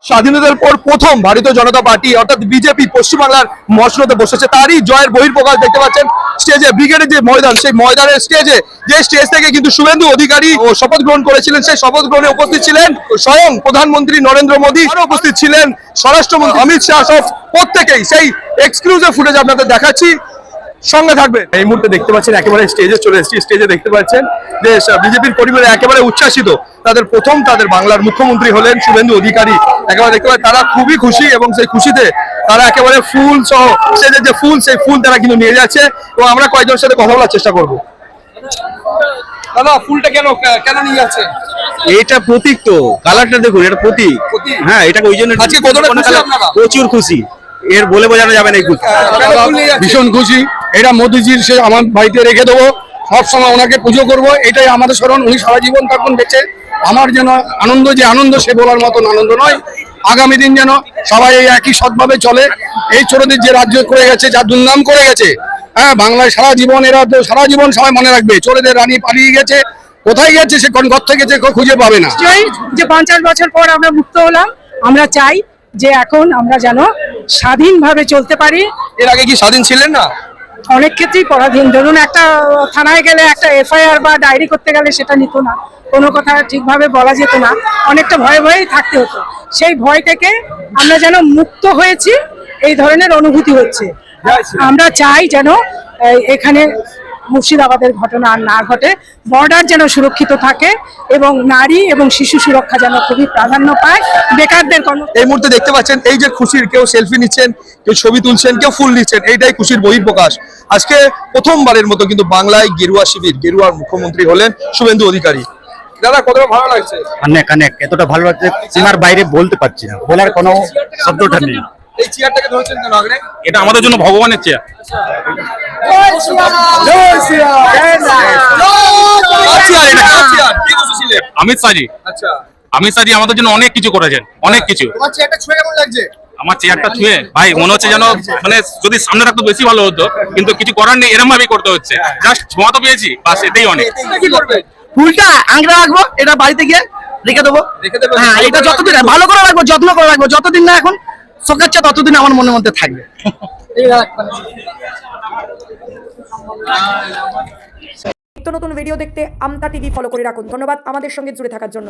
স্বাধীনতার পর প্রথম ভারতীয় জনতা পার্টি অর্থাৎ বিজেপি পশ্চিমবাংলার মসনদে বসেছে, তারই জয়ের বহিঃপ্রকাশ দেখতে পাচ্ছেন স্টেজে। ব্রিগেডের যে ময়দান, সেই ময়দানের স্টেজে, যে স্টেজ থেকে কিন্তু শুভেন্দু অধিকারী ও শপথ গ্রহণ করেছিলেন, সেই শপথ গ্রহণে উপস্থিত ছিলেন স্বয়ং প্রধানমন্ত্রী নরেন্দ্র মোদী, আরো উপস্থিত ছিলেন স্বরাষ্ট্রমন্ত্রী অমিত শাহ সহ প্রত্যেকেই। সেই এক্সক্লুসিভ ফুটেজ আপনাদের দেখাচ্ছি, সঙ্গে থাকবে। এই মুহূর্তে দেখতে পাচ্ছেন একেবারে স্টেজে চলে এসেছি। স্টেজে দেখতে পাচ্ছেন যে বিজেপির কর্মীরা একেবারে উচ্ছ্বাসিত। তাদের বাংলার মুখ্যমন্ত্রী হলেন শুভেন্দু অধিকারী। একেবারে দেখতে পাচ্ছেন তারা খুবই খুশি, এবং সেই খুশিতে তারা একেবারে ফুল সহ স্টেজের যে ফুল, সেই ফুল তারা কিন্তু নিয়ে যাচ্ছে। এবং আমরা কয়েকজনের সাথে কথা বলার চেষ্টা করবো। দাদা, ফুলটা কেন নিয়ে যাচ্ছে? এটা প্রতীক, তো কালারটা দেখুন, এটা প্রতীক। হ্যাঁ, এটা ওই জন্য আজকে কতটা খুশি আপনারা? প্রচুর খুশি, এর বলে বোঝানো যাবে না। ভীষণ খুশি। এটা মোদিজির, সে আমার বাড়িতে রেখে দেবো, সবসময় ওনাকে পুজো করব, এটাই আমাদের স্মরণ। উনি সারা জীবন থাকুন বেঁচে। আমার যেন আনন্দ, যে আনন্দ সে বলার মতন আনন্দ নয়। আগামী দিন যেন সবাই এই একই সৎভাবে চলে। এই চোরদের যে রাজ্য করে গেছে, যা দুর্নাম করে গেছে, হ্যাঁ, বাংলায় সারা জীবন, এরা সারা জীবন সবাই মনে রাখবে। চোরদের রানী পালিয়ে গেছে, কোথায় গেছে সে, কোন ঘর থেকে গেছে, খুঁজে পাবে না। যে 50 বছর পর আমরা মুক্ত হলাম, আমরা চাই যে এখন আমরা যেন স্বাধীনভাবে চলতে পারি। এর আগে কি স্বাধীন ছিলেন না? অনেক ক্ষেত্রেই পরাধীন। ধরুন, একটা থানায় গেলে একটা এফআইআর বা ডায়েরি করতে গেলে সেটা নিত না, কোনো কথা ঠিকভাবে বলা যেত না, অনেকটা ভয়ে ভয়েই থাকতে হতো। সেই ভয় থেকে আমরা যেন মুক্ত হয়েছি, এই ধরনের অনুভূতি হচ্ছে। আমরা চাই যেন এখানে মুর্শিদাবাদের ঘটনা আর না ঘটে, বর্ডার যেন সুরক্ষিত থাকে, এবং নারী এবং শিশু সুরক্ষা যেন খুবই প্রাধান্য পায়। বেকারদের এই মুহূর্তে দেখতে পাচ্ছেন এই যে খুশির, কেউ সেলফি নিচ্ছেন, কেউ ছবি তুলছেন, কেউ ফুল নিচ্ছেন, এইটাই খুশির বহিঃপ্রকাশ। আজকে প্রথমবারের মতো কিন্তু বাংলায় গেরুয়া শিবির, গেরুয়ার মুখ্যমন্ত্রী হলেন শুভেন্দু অধিকারী। দাদা, কতটা ভালো লাগছে? অনেক এতটা ভালো লাগছে, সীমার বাইরে বলতে পারছি না, বলার কোনো শব্দটা নেই। এই চেয়ারটাকে ধরেছেন কেন আগে? এটা আমাদের জন্য ভগবানের চেয়ার। অমিত শাহজি আমাদের জন্য অনেক কিছু করেছেন, অনেক কিছু। আমার চেয়ারটা ছুঁয়ে ভাই মনে হচ্ছে যেন, মানে যদি সামনে রাখতো বেশি ভালো হতো, কিন্তু কিছু করার নেই, এরকম ভাবেই করতে হচ্ছে। জাস্ট ছোঁয়া তো পেয়েছি, বাস এটাই অনেক। কি করবে? ফুলটা আংরা রাখবো, এটা বাড়ি থেকে রেখে দেবো। হ্যাঁ, এটা যতদিন ভালো করে রাখবো, যত্ন করে রাখবো, যতদিন না এখন শোকাচ্ছে ততদিন আমার মনের মধ্যে থাকবে। নতুন ভিডিও দেখতে আমতা টিভি ফলো করে রাখুন। ধন্যবাদ আমাদের সঙ্গে জুড়ে থাকার জন্য।